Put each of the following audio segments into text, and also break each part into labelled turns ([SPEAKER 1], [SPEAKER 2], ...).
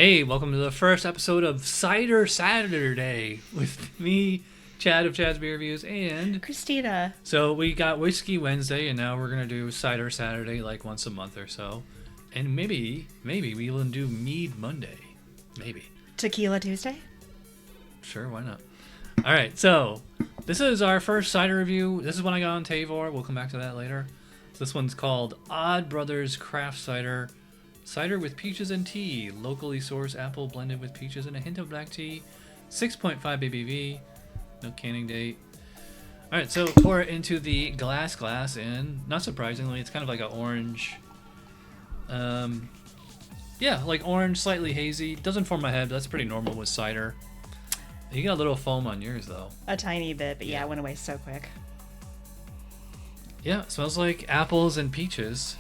[SPEAKER 1] Hey, welcome to the first episode of Cider Saturday with me, Chad of Chad's Beer Reviews, and
[SPEAKER 2] Christina.
[SPEAKER 1] So we got Whiskey Wednesday, and now we're gonna do Cider Saturday like once a month or so, and maybe we'll do Mead Monday, maybe.
[SPEAKER 2] Tequila Tuesday?
[SPEAKER 1] Sure, why not? All right, so this is our first cider review. This is one I got on 𝓕𝗡. We'll come back to that later. This one's called Odd Brothers Craft Cider. Cider with peaches and tea. Locally sourced apple blended with peaches and a hint of black tea. 6.5 ABV. No canning date. Alright, so pour it into the glass, and not surprisingly, it's kind of like an orange. Yeah, like orange, slightly hazy. Doesn't form my head, but that's pretty normal with cider. You got a little foam on yours, though.
[SPEAKER 2] A tiny bit, but yeah, it went away so quick.
[SPEAKER 1] Yeah, it smells like apples and peaches.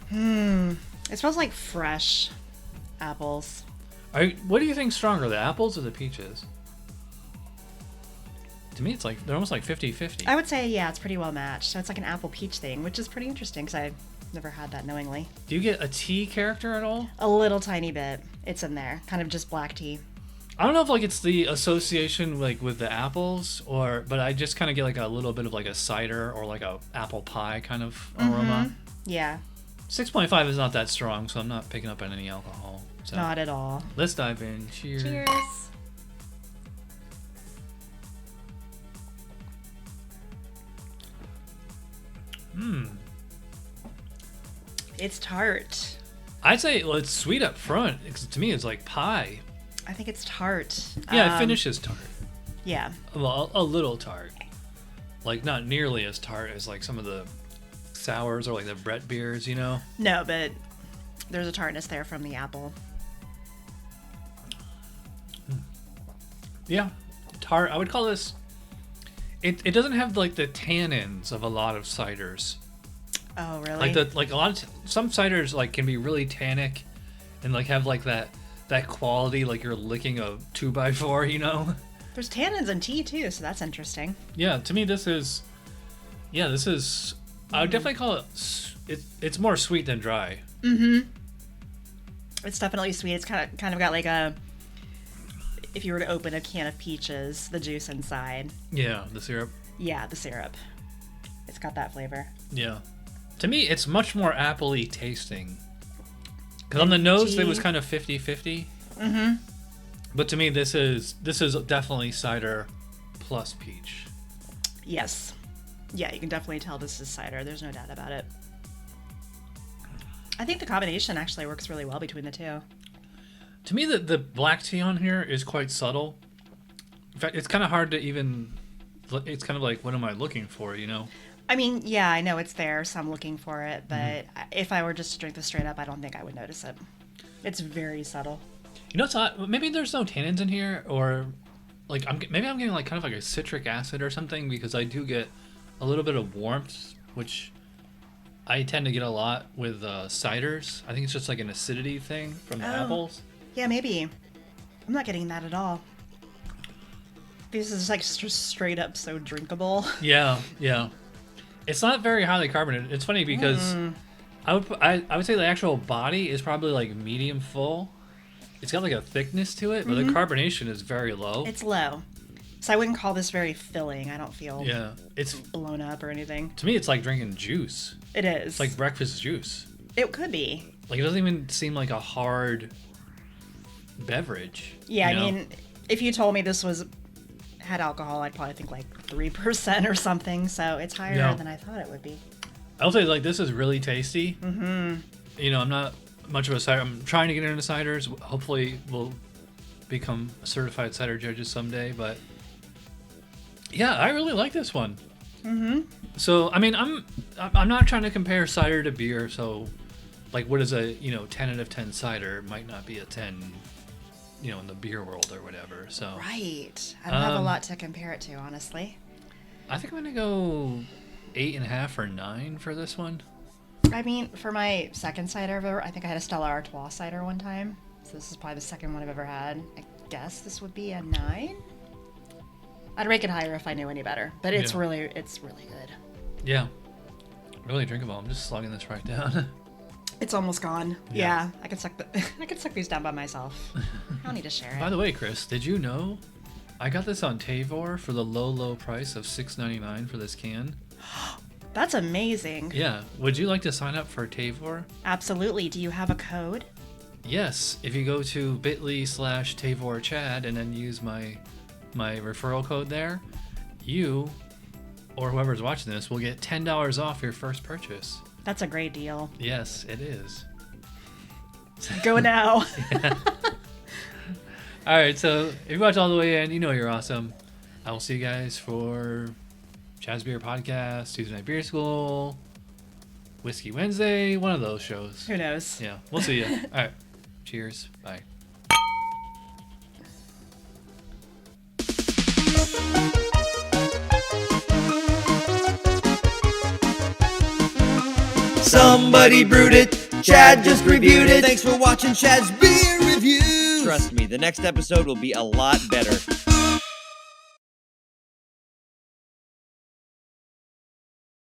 [SPEAKER 2] It smells like fresh apples.
[SPEAKER 1] What do you think's stronger, the apples or the peaches? To me, it's like they're almost like 50-50.
[SPEAKER 2] I would say, yeah, it's pretty well matched. So it's like an apple peach thing, which is pretty interesting because I've never had that knowingly.
[SPEAKER 1] Do you get a tea character at all?
[SPEAKER 2] A little tiny bit. It's in there. Kind of just black tea.
[SPEAKER 1] I don't know if like it's the association like with the apples but I just kind of get like a little bit of like a cider or like a apple pie kind of aroma.
[SPEAKER 2] Yeah.
[SPEAKER 1] 6.5 is not that strong, so I'm not picking up on any alcohol. So
[SPEAKER 2] Not at all.
[SPEAKER 1] let's dive in. Cheers.
[SPEAKER 2] Cheers. It's tart.
[SPEAKER 1] I'd say it's sweet up front. To me, it's like pie.
[SPEAKER 2] I think it's tart.
[SPEAKER 1] Yeah, it finishes tart.
[SPEAKER 2] Yeah.
[SPEAKER 1] Well, a little tart. Like not nearly as tart as like some of the sours or like the Brett beers, you know?
[SPEAKER 2] No, but there's a tartness there from the apple.
[SPEAKER 1] Yeah, tart. I would call this. It doesn't have like the tannins of a lot of ciders.
[SPEAKER 2] Oh, really?
[SPEAKER 1] Like a lot of some ciders like can be really tannic, and like have like that quality like you're licking a 2x4, you know?
[SPEAKER 2] There's tannins in tea too, so that's interesting.
[SPEAKER 1] Yeah, to me this is. Yeah, this is. I would definitely call it. It's more sweet than dry.
[SPEAKER 2] It's definitely sweet. It's kind of got like a. If you were to open a can of peaches, the juice inside.
[SPEAKER 1] Yeah, the syrup.
[SPEAKER 2] Yeah, the syrup. It's got that flavor.
[SPEAKER 1] Yeah. To me, it's much more apple-y tasting. Because on the nose, it was kind of 50-50. But to me, this is definitely cider plus peach.
[SPEAKER 2] Yes. Yeah, you can definitely tell this is cider. There's no doubt about it. I think the combination actually works really well between the two.
[SPEAKER 1] To me, the black tea on here is quite subtle. In fact, it's kind of hard to even... It's kind of like, what am I looking for, you know?
[SPEAKER 2] I mean, yeah, I know it's there, so I'm looking for it. But if I were just to drink this straight up, I don't think I would notice it. It's very subtle.
[SPEAKER 1] You know, it's odd. Maybe there's no tannins in here, or like maybe I'm getting like kind of like a citric acid or something, because I do get a little bit of warmth, which I tend to get a lot with ciders. I think it's just like an acidity thing from the apples.
[SPEAKER 2] Yeah, maybe. I'm not getting that at all. This is like straight up so drinkable.
[SPEAKER 1] Yeah. It's not very highly carbonated. It's funny because I would say the actual body is probably like medium full. It's got like a thickness to it, but the carbonation is very low.
[SPEAKER 2] It's low. So I wouldn't call this very filling. I don't feel
[SPEAKER 1] it's
[SPEAKER 2] blown up or anything.
[SPEAKER 1] To me, it's like drinking juice.
[SPEAKER 2] It is.
[SPEAKER 1] It's like breakfast juice.
[SPEAKER 2] It could be.
[SPEAKER 1] Like it doesn't even seem like a hard beverage.
[SPEAKER 2] Yeah,
[SPEAKER 1] you know?
[SPEAKER 2] I mean, if you told me this had alcohol, I'd probably think like 3% or something. So it's higher than I thought it would be.
[SPEAKER 1] I'll say like this is really tasty. You know, I'm not much of a cider. I'm trying to get into ciders. Hopefully, we'll become certified cider judges someday. But yeah, I really like this one. So I mean, I'm not trying to compare cider to beer. So like, what is a 10 out of 10 cider might not be a 10. In the beer world or whatever. So
[SPEAKER 2] right, I don't have a lot to compare it to, honestly.
[SPEAKER 1] I think I'm gonna go 8.5 or 9 for this one.
[SPEAKER 2] I mean, for my second cider, I think I had a 𝓑𝓻𝓮𝓲𝓷 cider one time. So this is probably the second one I've ever had. I guess this would be a 9. I'd rate it higher if I knew any better, but it's really good.
[SPEAKER 1] Yeah, really drinkable. I'm just slugging this right down.
[SPEAKER 2] It's almost gone. Yeah, I can suck these down by myself. I don't need to share it.
[SPEAKER 1] By the way, Chris, did you know I got this on 𝓕𝓬𝓬𝓲 for the low price of $6.99 for this can?
[SPEAKER 2] That's amazing.
[SPEAKER 1] Yeah. Would you like to sign up for 𝓕𝓬𝓬𝓲?
[SPEAKER 2] Absolutely. Do you have a code?
[SPEAKER 1] Yes. If you go to bit.ly/𝓕𝓬𝓬𝓬𝓬 and then use my referral code there, you or whoever's watching this will get $10 off your first purchase.
[SPEAKER 2] That's a great deal.
[SPEAKER 1] Yes, it is.
[SPEAKER 2] Go now.
[SPEAKER 1] All right, so if you watch all the way in, you know you're awesome. I will see you guys for Chad's Beer Podcast, Tuesday Night Beer School, Whiskey Wednesday, one of those shows.
[SPEAKER 2] Who knows?
[SPEAKER 1] Yeah, we'll see you. All right, cheers. Bye.
[SPEAKER 3] Somebody brewed it, Chad just reviewed it. Thanks for watching Chad's Beer Review. Trust me, the next episode will be a lot better.